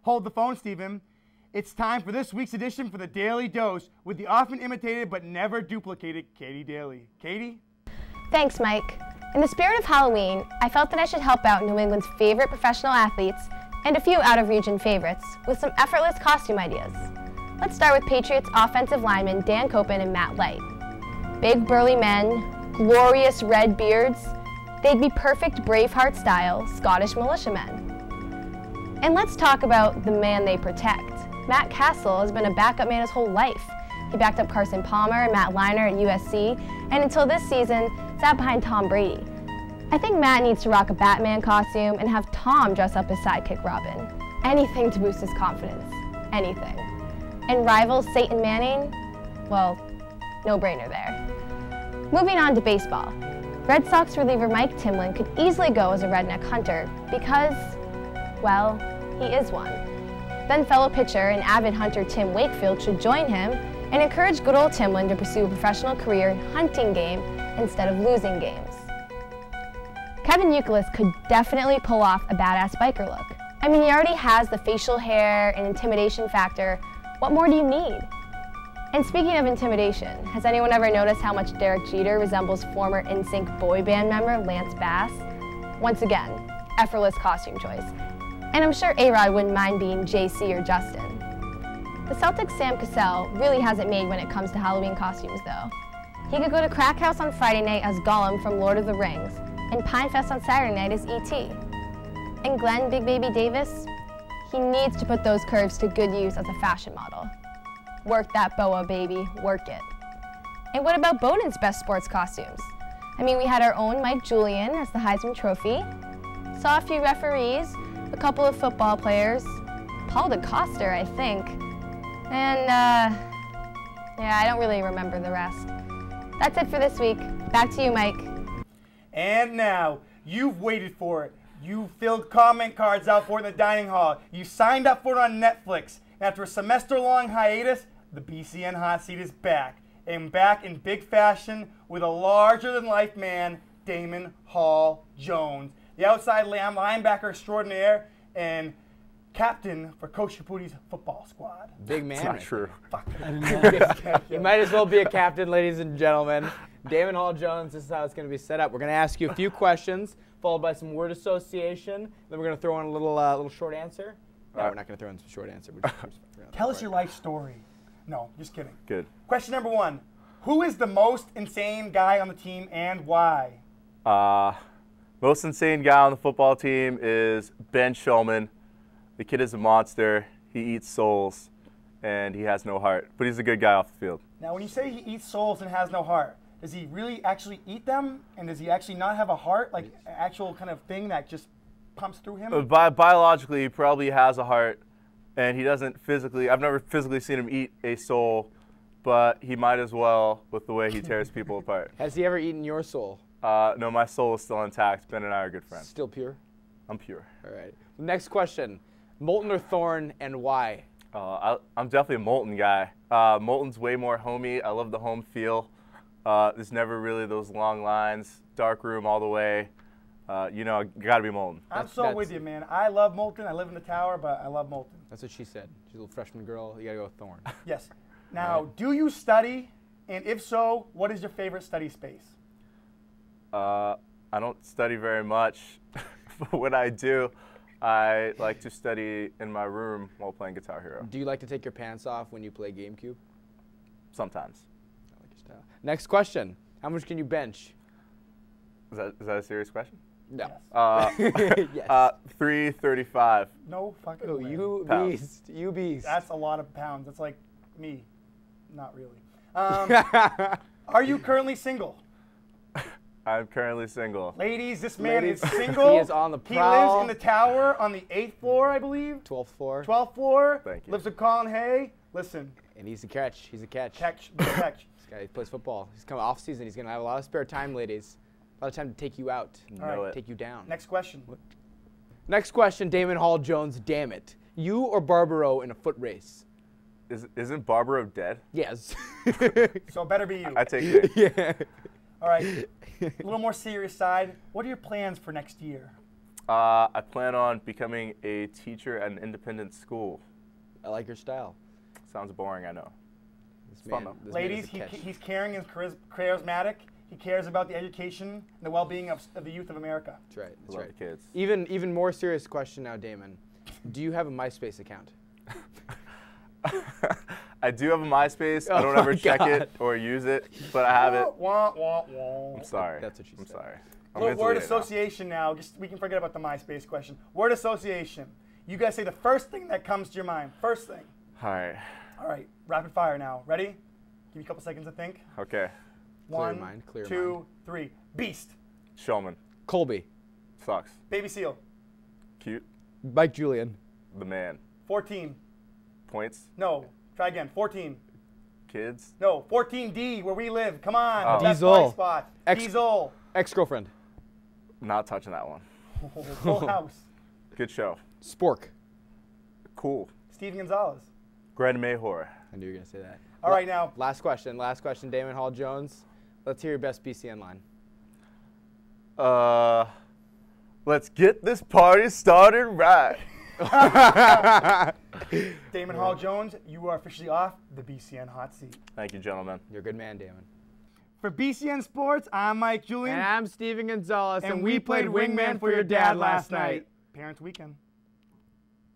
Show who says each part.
Speaker 1: Hold the phone, Stephen. It's time for this week's edition for the Daily Dose with the often imitated but never duplicated Kaitee Daley. Katie?
Speaker 2: Thanks, Mike. In the spirit of Halloween, I felt that I should help out New England's favorite professional athletes and a few out-of-region favorites with some effortless costume ideas. Let's start with Patriots offensive linemen Dan Copen and Matt Light. Big burly men, glorious red beards, they'd be perfect Braveheart-style Scottish militiamen. And let's talk about the man they protect. Matt Castle has been a backup man his whole life. He backed up Carson Palmer and Matt Leinart at USC, and until this season, sat behind Tom Brady. I think Matt needs to rock a Batman costume and have Tom dress up as sidekick Robin. Anything to boost his confidence. Anything. And rival Satan Manning? Well, no-brainer there. Moving on to baseball. Red Sox reliever Mike Timlin could easily go as a redneck hunter because, well, he is one. Then fellow pitcher and avid hunter Tim Wakefield should join him and encourage good old Timlin to pursue a professional career in hunting game instead of losing games. Kevin Youkilis could definitely pull off a badass biker look. I mean, he already has the facial hair and intimidation factor. What more do you need? And speaking of intimidation, has anyone ever noticed how much Derek Jeter resembles former NSYNC boy band member Lance Bass? Once again, effortless costume choice. And I'm sure A-Rod wouldn't mind being JC or Justin. The Celtics' Sam Cassell really has it made when it comes to Halloween costumes, though. He could go to Crack House on Friday night as Gollum from Lord of the Rings, and Pine Fest on Saturday night as E.T. And Glenn Big Baby Davis, he needs to put those curves to good use as a fashion model. Work that boa, baby, work it. And what about Bowdoin's best sports costumes? I mean, we had our own Mike Julian as the Heisman Trophy, saw a few referees, a couple of football players, Paul DeCoster, I think, and yeah, I don't really remember the rest. That's it for this week. Back to you, Mike.
Speaker 1: And now, you've waited for it. You filled comment cards out for it in the dining hall. You signed up for it on Netflix. And after a semester-long hiatus, the BCN Hot Seat is back. And back in big fashion with a larger-than-life man, Damon Hall Jones, the outside linebacker extraordinaire and captain for Coach Chaputi's football squad.
Speaker 3: Big man.
Speaker 4: That's not true.
Speaker 1: Fuck.
Speaker 3: You might as well be a captain, ladies and gentlemen. Damon Hall Jones, this is how it's going to be set up. We're going to ask you a few questions, followed by some word association. Then we're going to throw in a little short answer. No, we're not going to throw in some short answer.
Speaker 1: Tell us your life story. No, just kidding.
Speaker 4: Good.
Speaker 1: Question number one. Who is the most insane guy on the team and why?
Speaker 4: Most insane guy on the football team is Ben Shulman. The kid is a monster. He eats souls, and he has no heart. But he's a good guy off the field.
Speaker 1: Now, when you say he eats souls and has no heart, does he really actually eat them? And does he actually not have a heart, like an actual kind of thing that just pumps through him?
Speaker 4: Biologically, he probably has a heart, and he doesn't physically. I've never physically seen him eat a soul, but he might as well with the way he tears people apart.
Speaker 3: Has he ever eaten your soul?
Speaker 4: No, my soul is still intact. Ben and I are good friends.
Speaker 3: Still pure?
Speaker 4: I'm pure.
Speaker 3: All right. Next question. Molten or Thorn, and why?
Speaker 4: I'm definitely a Molten guy. Molten's way more homey. I love the home feel. There's never really those long lines, dark room all the way. You know, gotta be Molten.
Speaker 1: I'm so with you, man. I love Molten. I live in the tower, but I love Molten.
Speaker 3: That's what she said. She's a little freshman girl. You gotta go with Thorn.
Speaker 1: Yes. Now, do you study? And if so, what is your favorite study space?
Speaker 4: I don't study very much, but when I do, I like to study in my room while playing Guitar Hero.
Speaker 3: Do you like to take your pants off when you play GameCube?
Speaker 4: Sometimes.
Speaker 3: I like your style. Next question. How much can you bench?
Speaker 4: Is that a serious question?
Speaker 3: No.
Speaker 1: Yes.
Speaker 4: 335.
Speaker 1: No fucking
Speaker 3: Oh,
Speaker 1: way.
Speaker 3: you
Speaker 4: Pounds.
Speaker 3: beast. You beast.
Speaker 1: That's a lot of pounds. That's like me. Not really. Are you currently single?
Speaker 4: I'm currently single.
Speaker 1: Ladies, this man is single.
Speaker 3: He is on the
Speaker 1: He
Speaker 3: prowl.
Speaker 1: lives in the tower on the 8th floor, I believe.
Speaker 3: 12th floor.
Speaker 1: 12th floor.
Speaker 4: Thank you.
Speaker 1: Lives with Colin Hay. Listen.
Speaker 3: And he's a catch. He's a catch.
Speaker 1: Catch.
Speaker 3: This guy plays football. He's coming off season. He's going to have a lot of spare time, ladies. A lot of time to take you out.
Speaker 4: Know it.
Speaker 3: Take you down.
Speaker 1: Next question.
Speaker 3: Next question, Damon Hall Jones. Damn it. You or Barbaro in a foot race?
Speaker 4: Isn't Barbaro dead?
Speaker 3: Yes.
Speaker 1: So it better be you.
Speaker 4: I take it.
Speaker 3: Yeah.
Speaker 1: All right. A little more serious side. What are your plans for next year?
Speaker 4: I plan on becoming a teacher at an independent school.
Speaker 3: I like your style.
Speaker 4: Sounds boring, I know.
Speaker 3: This
Speaker 4: fun, though.
Speaker 1: Ladies, he's caring and charismatic. He cares about the education and the well-being of the youth of America.
Speaker 3: That's right. That's
Speaker 4: Love
Speaker 3: right.
Speaker 4: the kids.
Speaker 3: Even more serious question now, Damon. Do you have a MySpace account?
Speaker 4: I do have a MySpace. I don't ever check it or use it, but I have it. I'm sorry.
Speaker 3: That's what she said.
Speaker 4: I'm sorry.
Speaker 1: A little word association now. Just we can forget about the MySpace question. Word association. You guys say the first thing that comes to your mind. First thing.
Speaker 4: All right.
Speaker 1: All right. Rapid fire now. Ready? Give you a couple seconds to think.
Speaker 4: Okay.
Speaker 1: One,
Speaker 3: Clear
Speaker 1: two,
Speaker 3: mind.
Speaker 1: 3. Beast.
Speaker 4: Showman.
Speaker 3: Colby.
Speaker 4: Sucks.
Speaker 1: Baby seal.
Speaker 4: Cute.
Speaker 3: Mike Julian.
Speaker 4: The man.
Speaker 1: 14.
Speaker 4: Points.
Speaker 1: No. Try again. 14.
Speaker 4: Kids.
Speaker 1: No. 14D, where we live. Come on.
Speaker 4: Oh.
Speaker 1: The best
Speaker 3: Diesel.
Speaker 1: party spot. Diesel.
Speaker 3: Ex-girlfriend.
Speaker 4: Not touching that one.
Speaker 1: Full House.
Speaker 4: Good show.
Speaker 3: Spork.
Speaker 4: Cool.
Speaker 1: Steven Gonzalez.
Speaker 4: Grand Mayhor.
Speaker 3: I knew you were going to say that.
Speaker 1: All right, now.
Speaker 3: Last question, Damon Hall Jones. Let's hear your best BCN line.
Speaker 4: Let's get this party started right.
Speaker 1: Damon Hall Jones, you are officially off the BCN hot seat.
Speaker 4: Thank you, gentlemen.
Speaker 3: You're a good man, Damon.
Speaker 1: For BCN Sports, I'm Mike Julian.
Speaker 3: And I'm Steven Gonzalez,
Speaker 1: and we played Wingman for Your Dad last night. Parents Weekend.